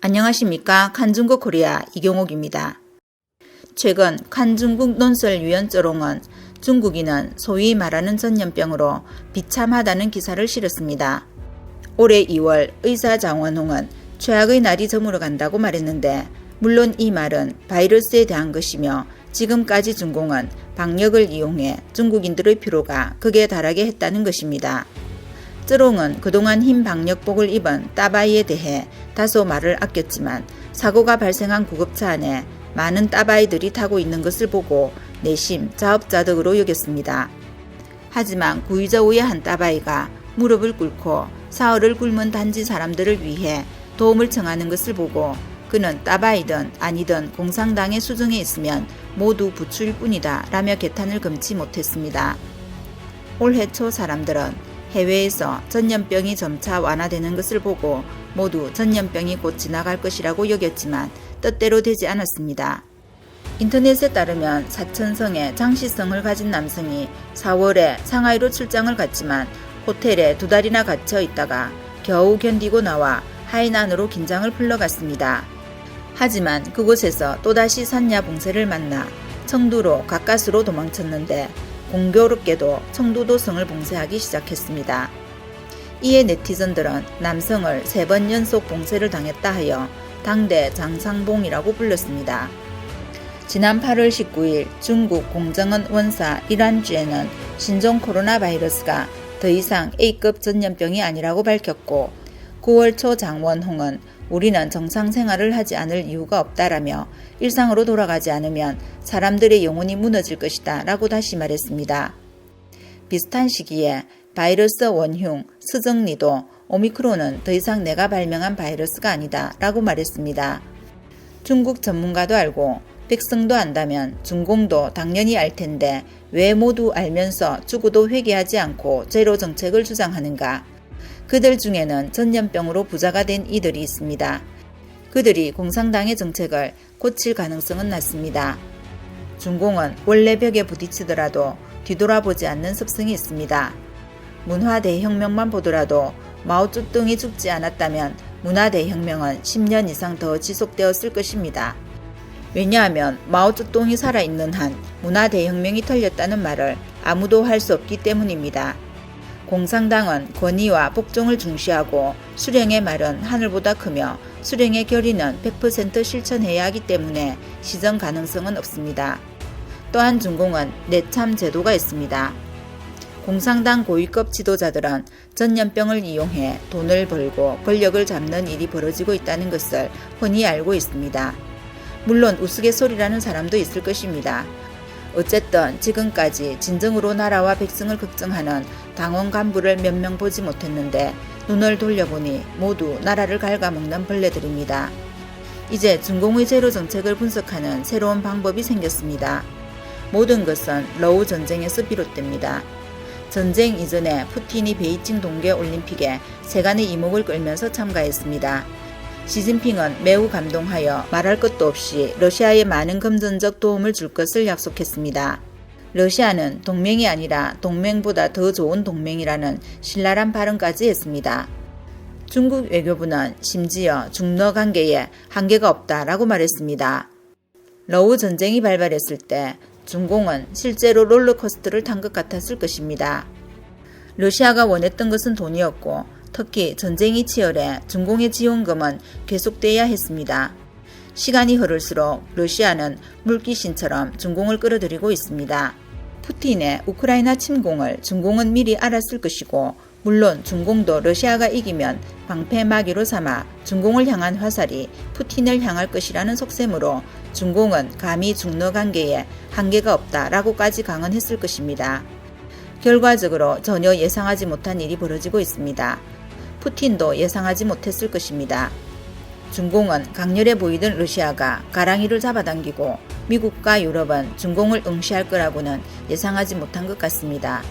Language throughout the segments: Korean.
안녕하십니까. 칸중국 코리아 이경옥입니다. 최근 칸중국 논설위원 쩌롱은 중국인은 소위 말하는 전염병으로 비참하다는 기사를 실었습니다. 올해 2월 의사 장원홍은 최악의 날이 저물어 간다고 말했는데 물론 이 말은 바이러스에 대한 것이며 지금까지 중공은 방역을 이용해 중국인들의 피로가 극에 달하게 했다는 것입니다. 쩌롱은 그동안 흰 방역복을 입은 따바이에 대해 다소 말을 아꼈지만 사고가 발생한 구급차 안에 많은 따바이들이 타고 있는 것을 보고 내심 자업자득으로 여겼습니다. 하지만 구의자 우의 한 따바이가 무릎을 꿇고 사흘을 굶은 단지 사람들을 위해 도움을 청하는 것을 보고 그는 따바이든 아니든 공산당의 수중에 있으면 모두 부추일 뿐이다 라며 개탄을 금치 못했습니다. 올해 초 사람들은 해외에서 전염병이 점차 완화되는 것을 보고 모두 전염병이 곧 지나갈 것이라고 여겼지만 뜻대로 되지 않았습니다. 인터넷에 따르면 사천성의 장시성을 가진 남성이 4월에 상하이로 출장을 갔지만 호텔에 2달이나 갇혀 있다가 겨우 견디고 나와 하이난으로 긴장을 풀러갔습니다. 하지만 그곳에서 또다시 산야 봉쇄를 만나 청두로 가까스로 도망쳤는데 공교롭게도 청두도성을 봉쇄하기 시작했습니다. 이에 네티즌들은 남성을 3번 연속 봉쇄를 당했다 하여 당대 장상봉이라고 불렀습니다. 지난 8월 19일 중국 공정원 원사 이란주에는 신종 코로나 바이러스가 더 이상 A급 전염병이 아니라고 밝혔고 9월 초 장원홍은 우리는 정상 생활을 하지 않을 이유가 없다라며 일상으로 돌아가지 않으면 사람들의 영혼이 무너질 것이다 라고 다시 말했습니다. 비슷한 시기에 바이러스 원흉 스정리도 오미크론은 더 이상 내가 발명한 바이러스가 아니다 라고 말했습니다. 중국 전문가도 알고 백성도 안다면 중공도 당연히 알 텐데 왜 모두 알면서 죽어도 회개하지 않고 제로 정책을 주장하는가? 그들 중에는 전염병으로 부자가 된 이들이 있습니다. 그들이 공산당의 정책을 고칠 가능성은 낮습니다. 중공은 원래 벽에 부딪히더라도 뒤돌아보지 않는 습성이 있습니다. 문화대혁명만 보더라도 마오쩌둥이 죽지 않았다면 문화대혁명은 10년 이상 더 지속되었을 것입니다. 왜냐하면 마오쩌둥이 살아있는 한 문화대혁명이 털렸다는 말을 아무도 할 수 없기 때문입니다. 공산당은 권위와 복종을 중시하고 수령의 말은 하늘보다 크며 수령의 결의는 100% 실천해야 하기 때문에 시정 가능성은 없습니다. 또한 중공은 내참 제도가 있습니다. 공산당 고위급 지도자들은 전염병을 이용해 돈을 벌고 권력을 잡는 일이 벌어지고 있다는 것을 흔히 알고 있습니다. 물론 우스갯소리라는 사람도 있을 것입니다. 어쨌든 지금까지 진정으로 나라와 백성을 걱정하는 당원 간부를 몇 명 보지 못했는데 눈을 돌려보니 모두 나라를 갉아먹는 벌레들입니다. 이제 중공의 제로 정책을 분석하는 새로운 방법이 생겼습니다. 모든 것은 러우 전쟁에서 비롯됩니다. 전쟁 이전에 푸틴이 베이징 동계올림픽에 세간의 이목을 끌면서 참가했습니다. 시진핑은 매우 감동하여 말할 것도 없이 러시아에 많은 금전적 도움을 줄 것을 약속했습니다. 러시아는 동맹이 아니라 동맹보다 더 좋은 동맹이라는 신랄한 발언까지 했습니다. 중국 외교부는 심지어 중러 관계에 한계가 없다라고 말했습니다. 러우 전쟁이 발발했을 때 중공은 실제로 롤러코스터를 탄 것 같았을 것입니다. 러시아가 원했던 것은 돈이었고 특히 전쟁이 치열해 중공의 지원금은 계속돼야 했습니다. 시간이 흐를수록 러시아는 물귀신처럼 중공을 끌어들이고 있습니다. 푸틴의 우크라이나 침공을 중공은 미리 알았을 것이고 물론 중공도 러시아가 이기면 방패막이로 삼아 중공을 향한 화살이 푸틴을 향할 것이라는 속셈으로 중공은 감히 중러 관계에 한계가 없다라고까지 강언했을 것입니다. 결과적으로 전혀 예상하지 못한 일이 벌어지고 있습니다. 푸틴도 예상하지 못했을 것입니다. 중공은 강렬해 보이던 러시아가 가랑이를 잡아당기고 미국과 유럽은 중공을 응시할 거라고는 예상하지 못한 것 같습니다.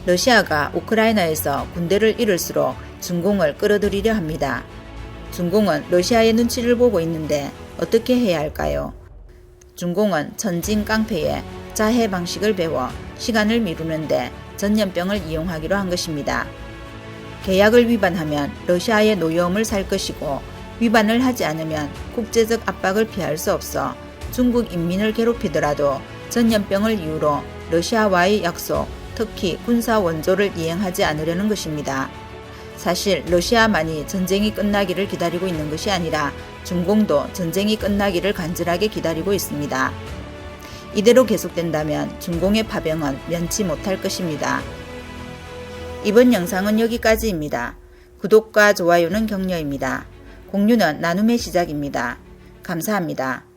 러시아가 우크라이나에서 군대를 잃을수록 중공을 끌어들이려 합니다. 중공은 러시아의 눈치를 보고 있는데 어떻게 해야 할까요? 중공은 천진 깡패의 자해 방식을 배워 시간을 미루는데 전염병을 이용하기로 한 것입니다. 계약을 위반하면 러시아의 노여움을 살 것이고 위반을 하지 않으면 국제적 압박을 피할 수 없어 중국 인민을 괴롭히더라도 전염병을 이유로 러시아와의 약속, 특히 군사 원조를 이행하지 않으려는 것입니다. 사실 러시아만이 전쟁이 끝나기를 기다리고 있는 것이 아니라 중공도 전쟁이 끝나기를 간절하게 기다리고 있습니다. 이대로 계속된다면 중공의 파병은 면치 못할 것입니다. 이번 영상은 여기까지입니다. 구독과 좋아요는 격려입니다. 공유는 나눔의 시작입니다. 감사합니다.